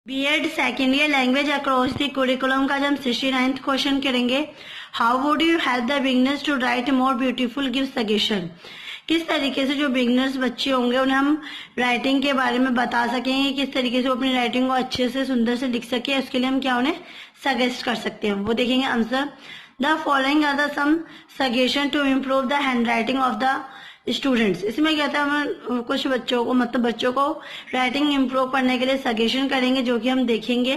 BEd second year language across the curriculum का हम 69th question करेंगे। How would you help the beginners to write more beautiful, give suggestion. किस तरीके से जो बिगनर्स बच्चे होंगे उन्हें हम राइटिंग के बारे में बता सकेंगे, किस तरीके से वो अपनी राइटिंग को अच्छे से सुंदर से लिख सके, उसके लिए हम क्या उन्हें सजेस्ट कर सकते हैं, वो देखेंगे। Answer, the following are the some suggestion to improve the hand writing of the students. इसमें कहता है हम कुछ बच्चों को बच्चों को राइटिंग इम्प्रूव करने के लिए सजेशन करेंगे, जो कि हम देखेंगे।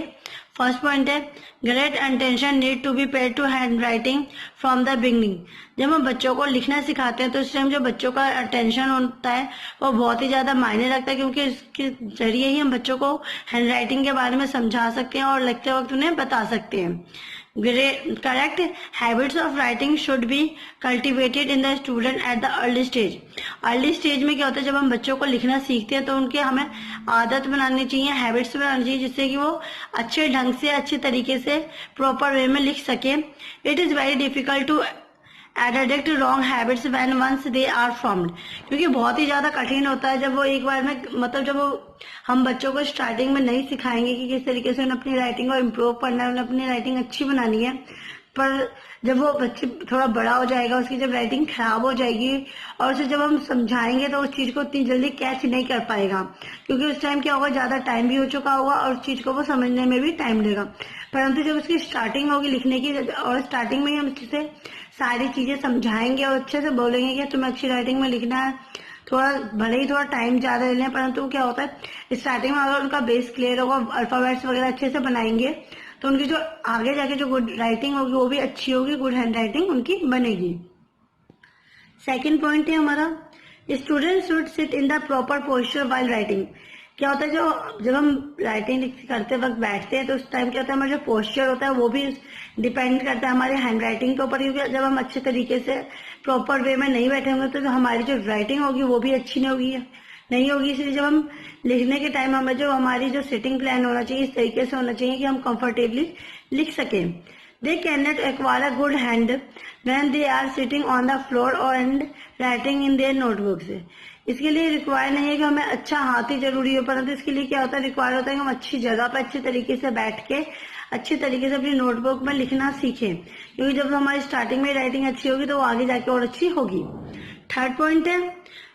फर्स्ट पॉइंट है, great attention need to be paid to hand writing from the beginning. जब हम बच्चों को लिखना सिखाते हैं तो उस टाइम जो बच्चों का अटेंशन होता है वो बहुत ही ज्यादा मायने रखता है, क्योंकि इसके जरिए ही हम बच्चों को हैंड राइटिंग के बारे में समझा सकते हैं और लिखते वक्त उन्हें बता सकते हैं। Correct habits of writing should be cultivated in the student at the early stage। Early stage में क्या होता है, जब हम बच्चों को लिखना सीखते हैं तो उनके हमें आदत बनानी चाहिए, हैबिट्स बनानी चाहिए, जिससे कि वो अच्छे ढंग से अच्छे तरीके से प्रॉपर वे में लिख सके। It is very difficult to addict wrong habits when once they are formed. क्योंकि बहुत ही ज्यादा कठिन होता है जब वो एक बार में जब हम बच्चों को स्टार्टिंग में नहीं सिखाएंगे कि किस तरीके से उन्हें अपनी राइटिंग को इम्प्रूव करना है, उन्हें अपनी राइटिंग अच्छी बनानी है, पर जब वो बच्चे थोड़ा बड़ा हो जाएगा, उसकी जब राइटिंग खराब हो जाएगी और उसे जब हम समझाएंगे तो उस चीज को उतनी जल्दी कैच नहीं कर पाएगा, क्योंकि उस टाइम क्या होगा, ज्यादा टाइम भी हो चुका होगा और उस चीज को वो समझने में भी टाइम लेगा। परंतु जब उसकी स्टार्टिंग होगी लिखने की और स्टार्टिंग में ही हम उससे सारी चीजें समझाएंगे और अच्छे से बोलेंगे कि तुम्हें अच्छी राइटिंग में लिखना है, थोड़ा भले ही थोड़ा टाइम ज्यादा ले लें, परंतु क्या होता है स्टार्टिंग में अगर उनका बेस क्लियर होगा, अल्फाबेट्स वगैरह अच्छे से बनाएंगे तो उनकी जो आगे जाके जो गुड राइटिंग होगी वो भी अच्छी होगी, गुड हैंड राइटिंग उनकी बनेगी। सेकेंड पॉइंट है हमारा, student should sit in the proper posture while writing. क्या होता है, जब हम राइटिंग करते वक्त बैठते हैं तो उस टाइम क्या होता है, हमारा जो पोस्चर होता है वो भी डिपेंड करता है हमारे हैंड राइटिंग के ऊपर, क्योंकि जब हम अच्छे तरीके से प्रॉपर वे में नहीं बैठे होंगे तो हमारी जो राइटिंग होगी वो भी अच्छी नहीं होगी। इसलिए जब हम लिखने के टाइम हमें जो हमारी जो सिटिंग प्लान होना चाहिए इस तरीके से होना चाहिए कि हम कंफर्टेबली लिख सकें। They can not acquire a good hand when they are sitting on the floor और and writing in their notebooks. इसके लिए रिक्वायर नहीं है कि हमें अच्छा हाथ ही जरूरी हो, परंतु इसके लिए क्या होता है, रिक्वायर होता है कि हम अच्छी जगह पर अच्छे तरीके से बैठ के अच्छे तरीके से अपनी नोटबुक में लिखना सीखें, क्योंकि जब हमारी स्टार्टिंग में राइटिंग अच्छी होगी तो वो आगे जाके और अच्छी होगी। थर्ड पॉइंट है,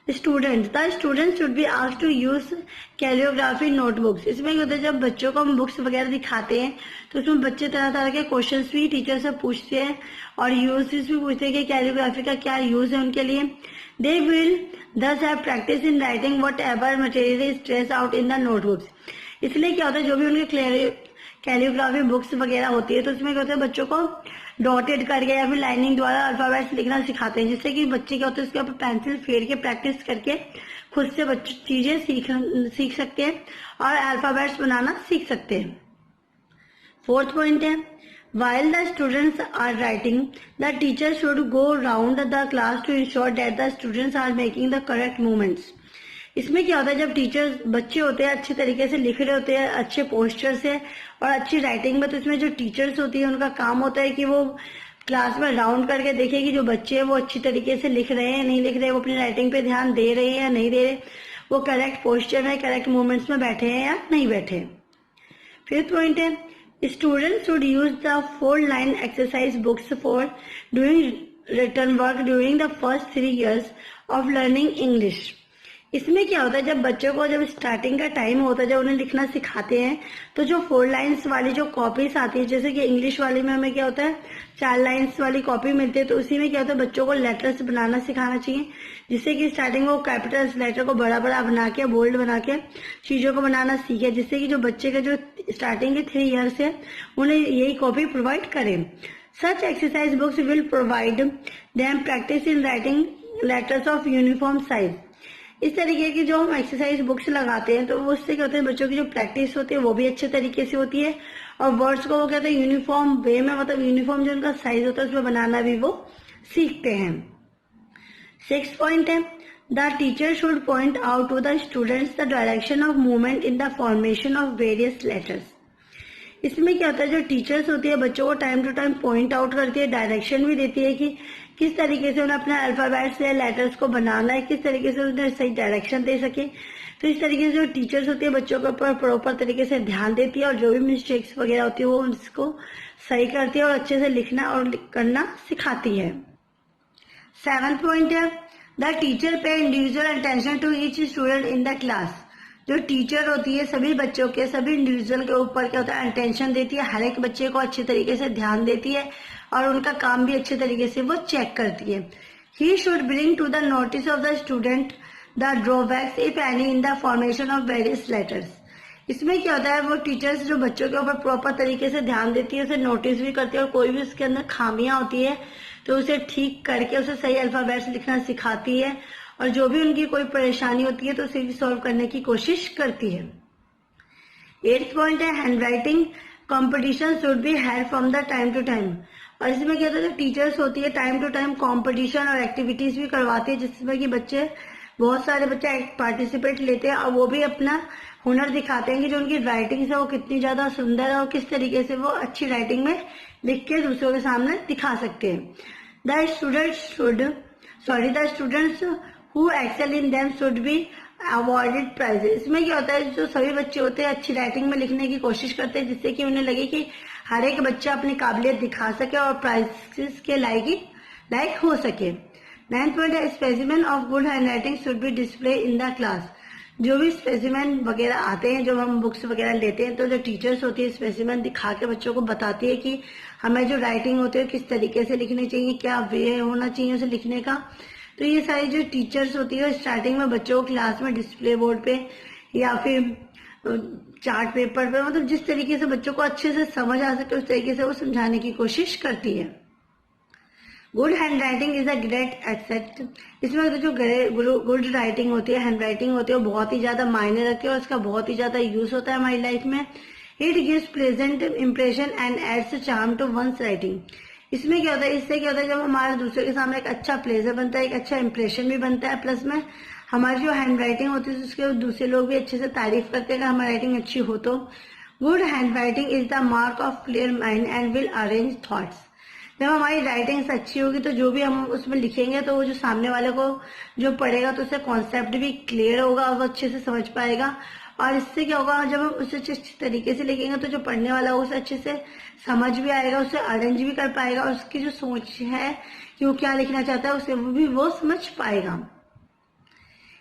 the student should be asked to use calligraphy notebooks. इसमें क्या होता है, जब बच्चों को हम बुक्स वगैरह दिखाते हैं तो उसमें बच्चे तरह तरह के क्वेश्चंस भी टीचर से पूछते हैं और यूजेस भी पूछते हैं कि कैलियोग्राफी का क्या यूज है उनके लिए। They will thus have practice in writing whatever material is traced out in the notebooks। इसलिए क्या होता है, जो भी उनके कैलियोग्राफी बुक्स वगैरह होती है तो उसमें क्या होता है, बच्चों को डॉटेड करके या फिर लाइनिंग द्वारा अल्फाबेट्स लिखना सिखाते हैं, जिससे कि बच्चे क्या होते हैं उसके ऊपर पेंसिल फेर के प्रैक्टिस करके खुद से बच्चे चीजें सीख सकते हैं और अल्फाबेट्स बनाना सीख सकते हैं। फोर्थ पॉइंट है, while the students are writing, the teacher should go round the class to ensure that the students are making the correct movements। इसमें क्या होता है, जब टीचर्स बच्चे होते हैं अच्छे तरीके से लिख रहे होते हैं अच्छे पोस्चर से और अच्छी राइटिंग में, तो इसमें जो टीचर्स होती है उनका काम होता है कि वो क्लास में राउंड करके देखे कि जो बच्चे हैं वो अच्छी तरीके से लिख रहे हैं नहीं लिख रहे, वो अपनी राइटिंग पे ध्यान दे रहे हैं या नहीं दे रहे, वो करेक्ट पोस्चर में करेक्ट मूवमेंट्स में बैठे हैं या नहीं बैठे। फिफ्थ पॉइंट है, students should use the 4-line exercise books for doing written work during the first 3 years of learning English। इसमें क्या होता है, जब बच्चों को जब स्टार्टिंग का टाइम होता है, जब उन्हें लिखना सिखाते हैं तो जो 4 लाइन्स वाली जो कॉपीज आती है, जैसे कि इंग्लिश वाली में हमें क्या होता है 4 लाइन्स वाली कॉपी मिलती है, तो उसी में क्या होता है बच्चों को लेटर्स बनाना सिखाना चाहिए, जिससे कि स्टार्टिंग में वो कैपिटल्स लेटर को बड़ा बड़ा बना के बोल्ड बना के चीजों को बनाना सीखे, जिससे कि जो बच्चे का जो स्टार्टिंग के 3 ईयर्स है उन्हें यही कॉपी प्रोवाइड करें। Such exercise books will provide them practice in writing letters of uniform size. इस तरीके की जो हम एक्सरसाइज बुक्स लगाते हैं तो उससे क्या होता है, बच्चों की जो प्रैक्टिस होती है वो भी अच्छे तरीके से होती है और वर्ड्स को वो कहते हैं यूनिफॉर्म वे में, यूनिफॉर्म जो उनका साइज होता है उसमें बनाना भी वो सीखते हैं। 6th पॉइंट है, the teacher should point out to the students the direction of movement in the formation of various letters. इसमें क्या होता है, जो टीचर्स होती है बच्चों को time to time point out करती है, डायरेक्शन भी देती है कि किस तरीके से उन्हें अपने अल्फाबेट्स या लेटर्स को बनाना है, किस तरीके से उन्हें सही डायरेक्शन दे सके। तो इस तरीके से जो टीचर्स होती है बच्चों के ऊपर प्रॉपर तरीके से ध्यान देती है और जो भी मिस्टेक्स वगैरह होती है वो उसको सही करती है और अच्छे से लिखना और करना सिखाती है। 7th पॉइंट है the teacher pay individual attention to each student in the class. जो टीचर होती है सभी बच्चों के, सभी इंडिविजुअल के ऊपर क्या होता है, अटेंशन देती है, हर एक बच्चे को अच्छे तरीके से ध्यान देती है और उनका काम भी अच्छे तरीके से वो चेक करती है। He should bring to the notice of the student the drawbacks if any in the formation of various letters. इसमें क्या होता है, वो टीचर्स जो बच्चों के ऊपर प्रॉपर तरीके से ध्यान देती है, उसे नोटिस भी करती है और कोई भी उसके अंदर खामियां होती है तो उसे ठीक करके उसे सही अल्फाबेट्स लिखना सिखाती है और जो भी उनकी कोई परेशानी होती है तो उसे सॉल्व करने की कोशिश करती है। 8th पॉइंट है hand writing competition should be held from the time to time. और इसमें क्या होता है, टीचर्स होती है टाइम टू टाइम कॉम्पिटिशन और एक्टिविटीज भी करवाती है जिसमें कि बच्चे, बहुत सारे बच्चे पार्टिसिपेट लेते हैं और वो भी अपना हुनर दिखाते हैं कि जो उनकी राइटिंग है वो कितनी ज्यादा सुंदर है और किस तरीके से वो अच्छी राइटिंग में लिख के दूसरों के सामने दिखा सकते हैं। The students who excel in them should be awarded prizes. इसमें क्या होता है, जो सभी बच्चे होते हैं अच्छी राइटिंग में लिखने की कोशिश करते हैं जिससे कि उन्हें लगे कि हर एक बच्चा अपनी काबिलियत दिखा सके और प्राइजेस के लायक हो सके। 9th पॉइंट है specimen of good hand writing should be display in the class. जो भी स्पेसिमेन वगैरह आते हैं, जब हम बुक्स वगैरह लेते हैं तो जो टीचर्स होती है स्पेसिमेन दिखा के बच्चों को बताती है कि हमें जो राइटिंग होती है किस तरीके से लिखनी चाहिए, क्या वे होना चाहिए उसे लिखने का। तो ये सारी जो टीचर्स होती है स्टार्टिंग में बच्चों को क्लास में डिस्प्ले बोर्ड पे या फिर चार्ट पेपर पे, मतलब जिस तरीके से बच्चों को अच्छे से समझ आ सके उस तरीके से वो समझाने की कोशिश करती है। Good hand writing is a great asset. इसमें जो गुड राइटिंग होती है, हैंड राइटिंग होती है, वो बहुत ही ज्यादा मायने रखती है और इसका बहुत ही ज्यादा यूज होता है हमारी लाइफ में। It gives pleasant impression and adds charm to one's writing. इसमें क्या होता है, इससे क्या होता है, जब हमारे दूसरे के सामने एक अच्छा प्लेजर बनता है, एक अच्छा इंप्रेशन भी बनता है, प्लस में हमारी जो हैंड राइटिंग होती है उसके दूसरे लोग भी अच्छे से तारीफ करते हैं अगर हमारी राइटिंग अच्छी हो तो। Good hand writing is the mark of clear mind and will arrange thoughts. जब हमारी राइटिंग अच्छी होगी तो जो भी हम उसमें लिखेंगे तो वो जो सामने वाले को जो पढ़ेगा तो उससे कॉन्सेप्ट भी क्लियर होगा, वो अच्छे से समझ पाएगा। और इससे क्या होगा, जब हम उसे अच्छे तरीके से लिखेंगे तो जो पढ़ने वाला होगा उसे अच्छे से समझ भी आएगा, उसे अरेंज भी कर पाएगा और उसकी जो सोच है कि वो क्या लिखना चाहता है उसे वो समझ पाएगा।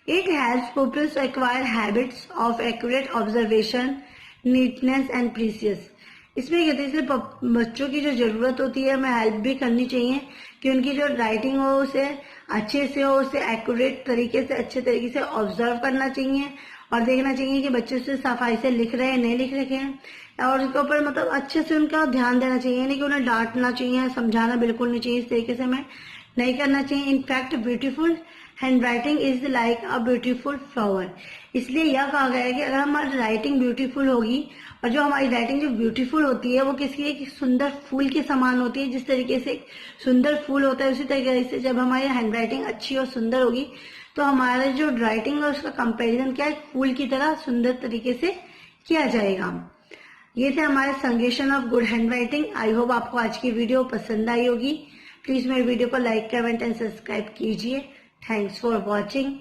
It helps peoples to acquire habits of accurate observation, neatness and precious. इसमें कहते हैं सिर्फ बच्चों की जो जरूरत होती है हमें हेल्प भी करनी चाहिए कि उनकी जो राइटिंग हो उसे अच्छे से हो, उसे एक्यूरेट तरीके से अच्छे तरीके से ऑब्जर्व करना चाहिए और देखना चाहिए कि बच्चे से सफाई से लिख रहे हैं नहीं लिख रहे हैं और उसके ऊपर मतलब अच्छे से उनका ध्यान देना चाहिए, नहीं कि उन्हें डांटना चाहिए, समझाना बिल्कुल नहीं चाहिए, इस तरीके से हमें नहीं करना चाहिए। In fact beautiful hand writing is like a beautiful flower. इसलिए यह कहा गया है कि अगर हमारी राइटिंग ब्यूटीफुल होगी और जो हमारी राइटिंग जो ब्यूटीफुल होती है वो किसी एक सुंदर फूल के समान होती है। जिस तरीके से एक सुंदर फूल होता है उसी तरीके से जब हमारी हैंड राइटिंग अच्छी और सुंदर होगी तो हमारा जो राइटिंग है उसका कंपैरिजन क्या है, फूल की तरह सुंदर तरीके से किया जाएगा। ये थे हमारे suggestion of good hand writing. I hope आपको आज की वीडियो पसंद आई होगी। प्लीज मेरे वीडियो को लाइक, कमेंट एंड सब्सक्राइब कीजिए। Thanks for watching.